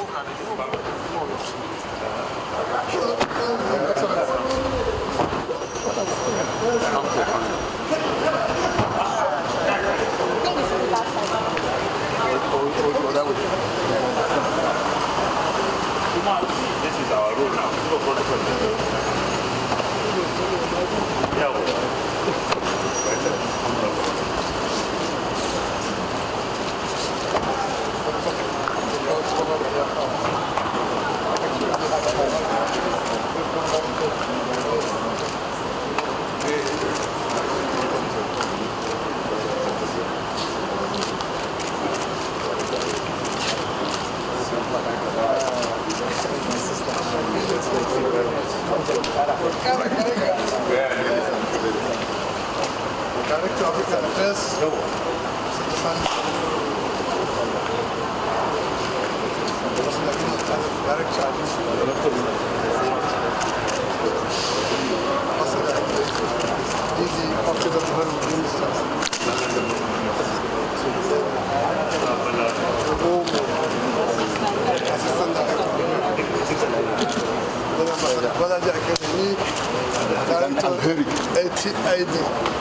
This is our road now.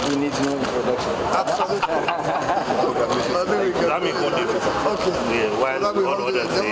We need no introduction. Absolutely. Okay. Yeah, while all others say,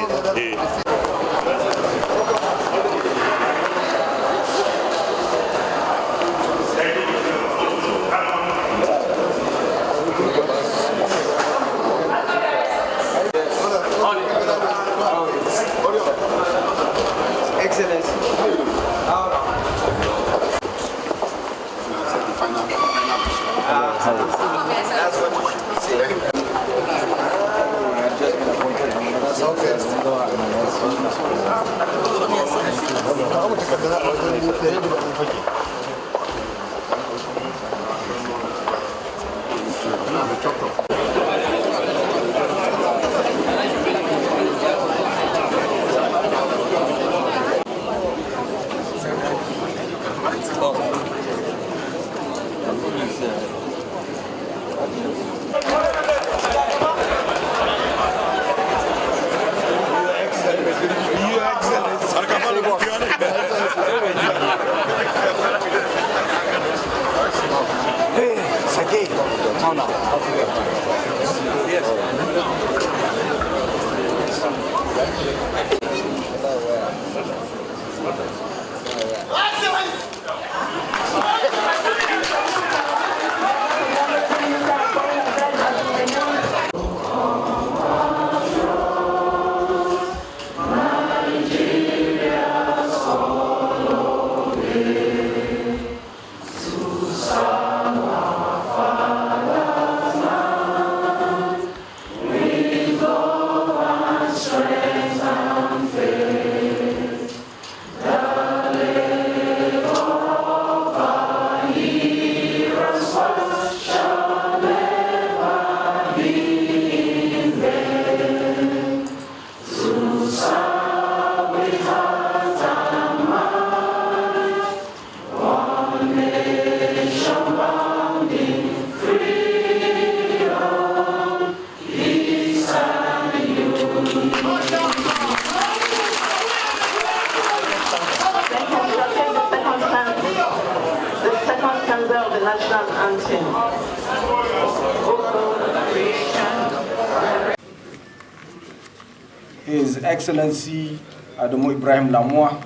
His Excellency Adamu Ibrahim Lamwa,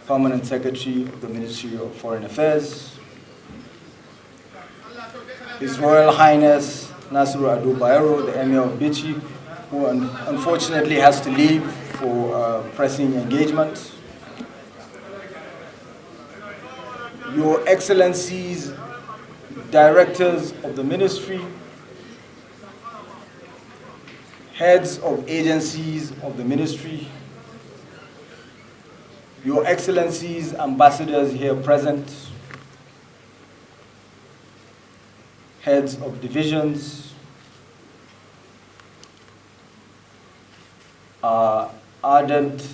Permanent Secretary of the Ministry of Foreign Affairs, His Royal Highness Nasiru Ado Bayero, the Emir of Bichi, who unfortunately has to leave for pressing engagement, Your Excellencies, Directors of the Ministry, Heads of agencies of the Ministry, Your Excellencies, Ambassadors here present, Heads of divisions, ardent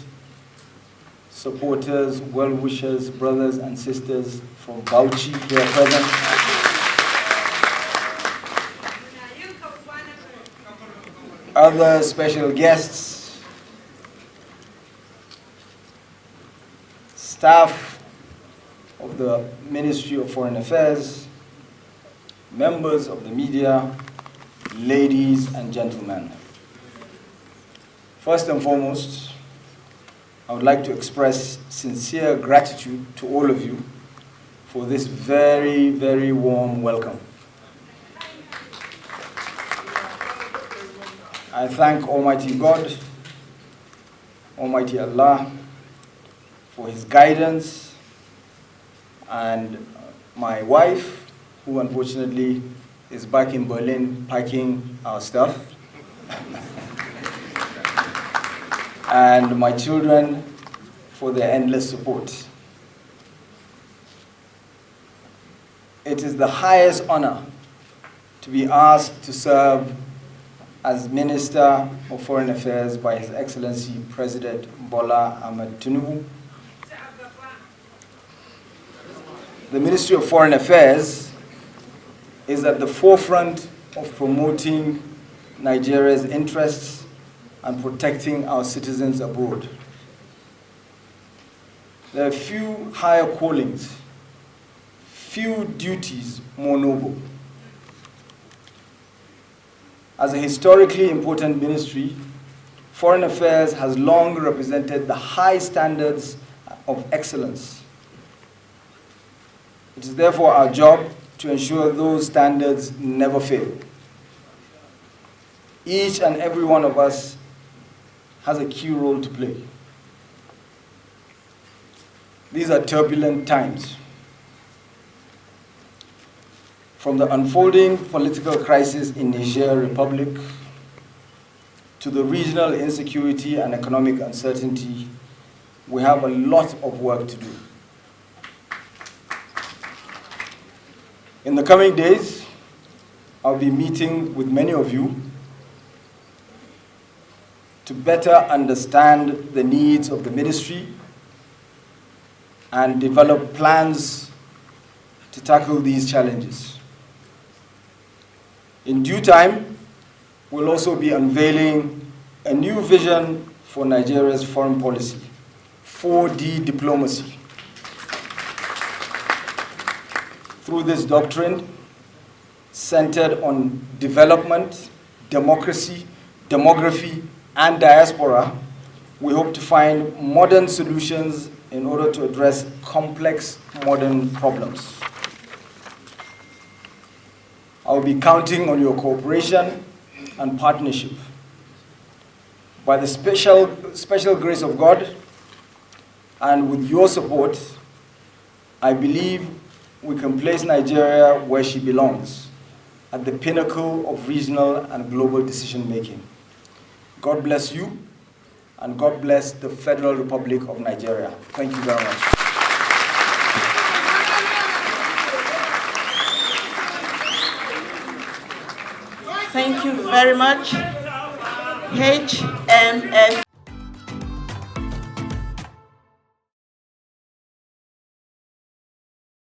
supporters, well-wishers, brothers and sisters from Bauchi here present, other special guests, staff of the Ministry of Foreign Affairs, members of the media, ladies and gentlemen. First and foremost, I would like to express sincere gratitude to all of you for this very, very warm welcome. I thank Almighty God, Almighty Allah, for His guidance, and my wife, who unfortunately is back in Berlin packing our stuff, and my children for their endless support. It is the highest honor to be asked to serve as Minister of Foreign Affairs by His Excellency President Bola Ahmed Tinubu. The Ministry of Foreign Affairs is at the forefront of promoting Nigeria's interests and protecting our citizens abroad. There are few higher callings, few duties more noble. As a historically important ministry, Foreign Affairs has long represented the high standards of excellence. It is therefore our job to ensure those standards never fail. Each and every one of us has a key role to play. These are turbulent times. From the unfolding political crisis in Niger Republic to the regional insecurity and economic uncertainty, we have a lot of work to do. In the coming days, I'll be meeting with many of you to better understand the needs of the ministry and develop plans to tackle these challenges. In due time, we'll also be unveiling a new vision for Nigeria's foreign policy, 4D diplomacy. Through this doctrine, centered on development, democracy, demography, and diaspora, we hope to find modern solutions in order to address complex modern problems. I will be counting on your cooperation and partnership. By the special grace of God and with your support, I believe we can place Nigeria where she belongs, at the pinnacle of regional and global decision-making. God bless you, and God bless the Federal Republic of Nigeria. Thank you very much. Thank you very much. HMF.